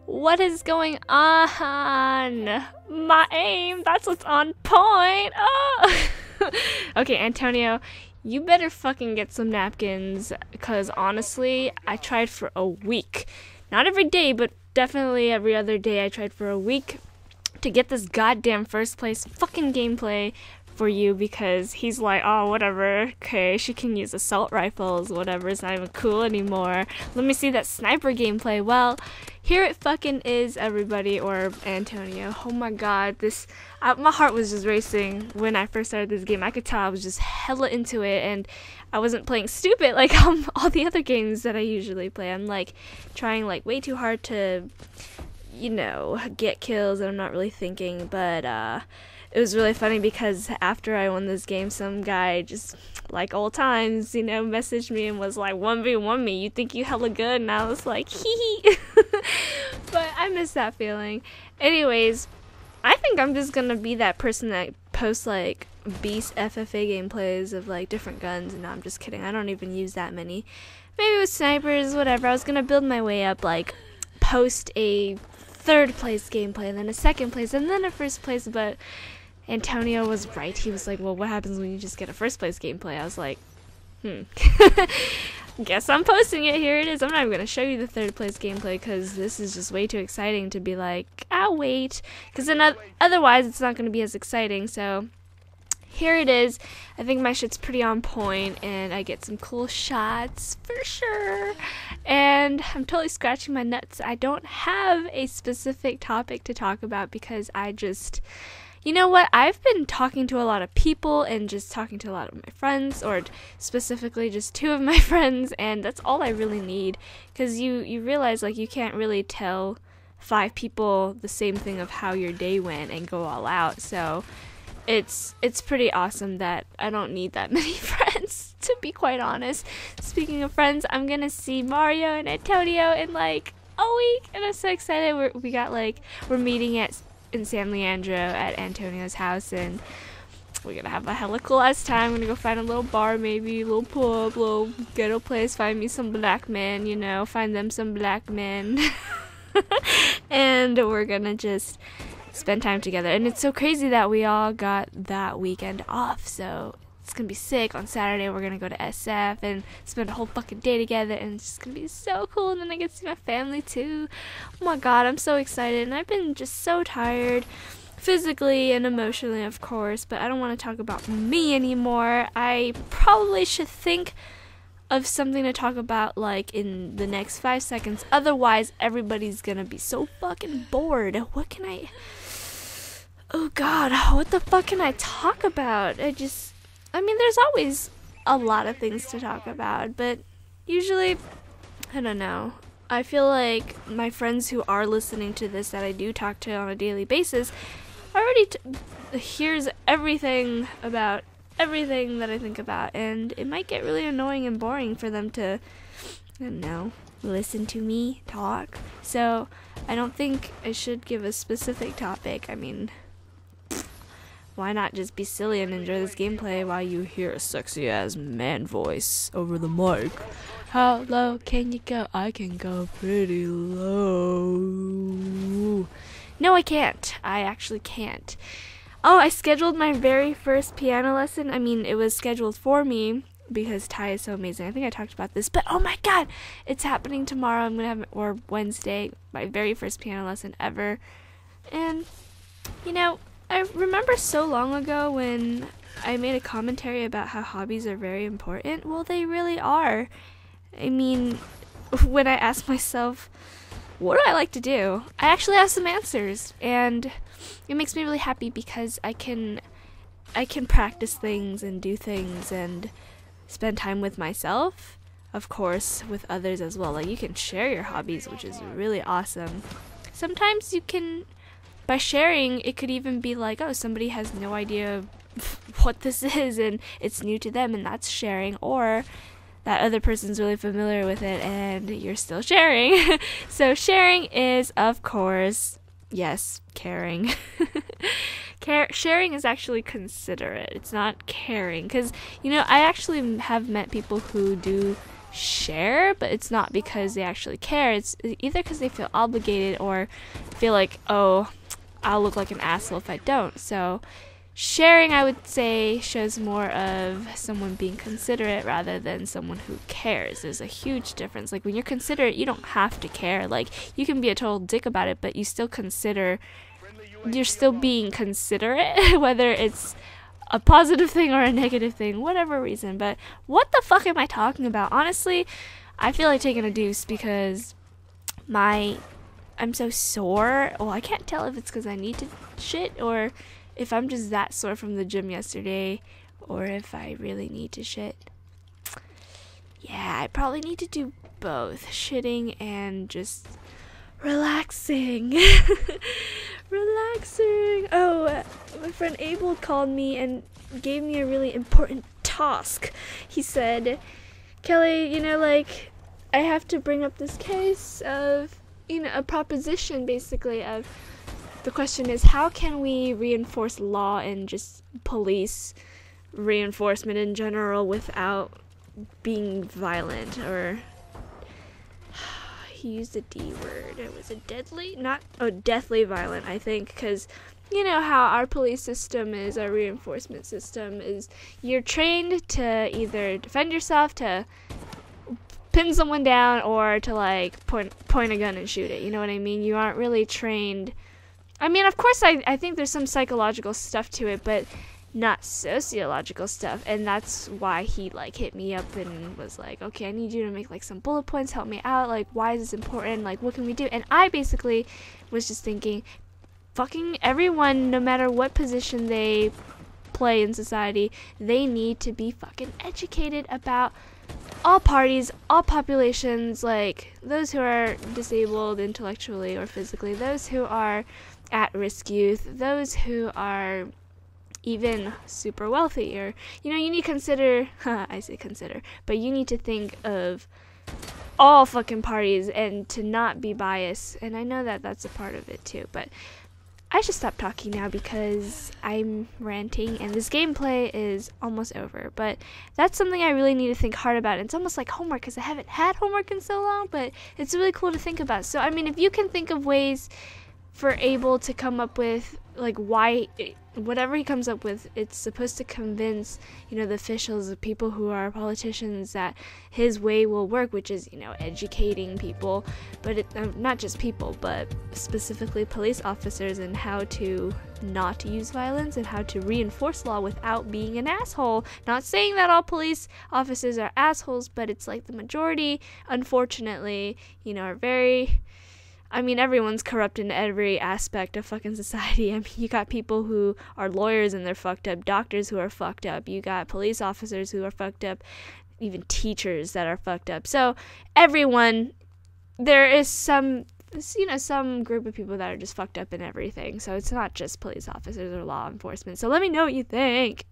What is going on? My aim, that's what's on point. Oh. Okay, Antonio, you better fucking get some napkins, because honestly, I tried for a week. Not every day, but definitely every other day I tried for a week to get this goddamn first place fucking gameplay for you, because he's like, oh, whatever, okay, she can use assault rifles, whatever, it's not even cool anymore. Let me see that sniper gameplay. Well, here it fucking is, everybody, or Antonio. Oh my god, this, my heart was just racing when I first started this game. I could tell I was just hella into it, and I wasn't playing stupid like all the other games that I usually play. I'm like trying like way too hard to, you know, get kills, and I'm not really thinking, but it was really funny because after I won this game, some guy just, like old times, you know, messaged me and was like, 1v1 me, you think you hella good? And I was like, hee hee. But I miss that feeling. Anyways, I think I'm just gonna be that person that posts like beast FFA gameplays of like different guns. And no, I'm just kidding, I don't even use that many. Maybe with snipers, whatever. I was gonna build my way up, like post a third place gameplay, and then a second place, and then a first place, but Antonio was right. He was like, well, what happens when you just get a first place gameplay? I was like, guess I'm posting it. Here it is. I'm not even going to show you the third place gameplay because this is just way too exciting to be like, I'll wait. Because then otherwise it's not going to be as exciting. So here it is. I think my shit's pretty on point and I get some cool shots for sure. And I'm totally scratching my nuts. I don't have a specific topic to talk about because I just... You know what, I've been talking to a lot of people and just talking to a lot of my friends, or specifically just 2 of my friends, and that's all I really need, because you realize like you can't really tell 5 people the same thing of how your day went and go all out, so it's pretty awesome that I don't need that many friends, to be quite honest. Speaking of friends, I'm gonna see Mario and Antonio in like a week, and I'm so excited. We're meeting in San Leandro at Antonio's house, and we're gonna have a hella cool ass time. We're gonna go find a little bar, maybe a little pub, little ghetto place, find me some black men, you know, find them some black men. And we're gonna just spend time together. And it's so crazy that we all got that weekend off, so it's gonna be sick. On Saturday we're gonna go to SF and spend a whole fucking day together, and it's just gonna be so cool. And then I get to see my family too. Oh my god, I'm so excited. And I've been just so tired, physically and emotionally, of course, but I don't want to talk about me anymore. I probably should think of something to talk about like in the next 5 seconds, otherwise everybody's gonna be so fucking bored. What can I... Oh god, what the fuck can I talk about? I mean, there's always a lot of things to talk about, but usually, I don't know. I feel like my friends who are listening to this that I do talk to on a daily basis already hears everything about everything that I think about, and it might get really annoying and boring for them to, I don't know, listen to me talk. So I don't think I should give a specific topic. I mean, why not just be silly and enjoy this gameplay while you hear a sexy ass man voice over the mic? How low can you go? I can go pretty low. No, I can't. I actually can't. Oh, I scheduled my very first piano lesson. I mean, it was scheduled for me because Ty is so amazing. I think I talked about this, but oh my god, it's happening tomorrow. I'm gonna have, or Wednesday, my very first piano lesson ever. And, you know, I remember so long ago when I made a commentary about how hobbies are very important. Well, they really are. I mean, when I asked myself, what do I like to do? I actually have some answers, and it makes me really happy because I can practice things and do things and spend time with myself, of course, with others as well. Like, you can share your hobbies, which is really awesome. Sometimes you can... By sharing, it could even be like, oh, somebody has no idea what this is and it's new to them, and that's sharing. Or that other person's really familiar with it and you're still sharing. So sharing is, of course, yes, caring. Sharing is actually considerate. It's not caring. Because, you know, I actually have met people who do share, but it's not because they actually care. It's either because they feel obligated or feel like, oh, I'll look like an asshole if I don't. So sharing, I would say, shows more of someone being considerate rather than someone who cares. There's a huge difference. Like, when you're considerate, you don't have to care. Like, you can be a total dick about it, but you still consider, you're still being considerate, whether it's a positive thing or a negative thing, whatever reason. But what the fuck am I talking about? Honestly, I feel like taking a deuce because I'm so sore. Well, I can't tell if it's because I need to shit or if I'm just that sore from the gym yesterday or if I really need to shit. Yeah, I probably need to do both, shitting and just relaxing. Relaxing. Oh, my friend Abel called me and gave me a really important task. He said, Kelly, like, I have to bring up this case of, a proposition, basically, of the question is, how can we reinforce law and just police reinforcement in general without being violent? Or he used a D word. It was a deathly violent, I think, because you know how our police system is, our reinforcement system is, you're trained to either defend yourself, to pin someone down, or to like point a gun and shoot it. You know what I mean? You aren't really trained. I mean, of course, I think there's some psychological stuff to it, but not sociological stuff. And that's why he like hit me up and was like, okay, I need you to make like some bullet points, help me out, like, why is this important, like, what can we do? And I basically was just thinking, fucking everyone, no matter what position they play in society, they need to be fucking educated about all parties, all populations, like those who are disabled intellectually or physically, those who are at-risk youth, those who are even super wealthy, or, you need to consider, I say consider, but you need to think of all fucking parties and to not be biased. And I know that that's a part of it too, but I should stop talking now because I'm ranting and this gameplay is almost over. But that's something I really need to think hard about. It's almost like homework because I haven't had homework in so long, but it's really cool to think about. So, I mean, if you can think of ways for Abel to come up with, like, why whatever he comes up with, it's supposed to convince, the officials, the people who are politicians, that his way will work, which is, educating people, but not just people, but specifically police officers, and how to not use violence and how to reinforce law without being an asshole. Not saying that all police officers are assholes, but it's like the majority, unfortunately, are very... I mean, everyone's corrupt in every aspect of fucking society. I mean, you got people who are lawyers and they're fucked up, doctors who are fucked up, you got police officers who are fucked up, even teachers that are fucked up. So everyone, there is some group of people that are just fucked up in everything. So it's not just police officers or law enforcement. So let me know what you think.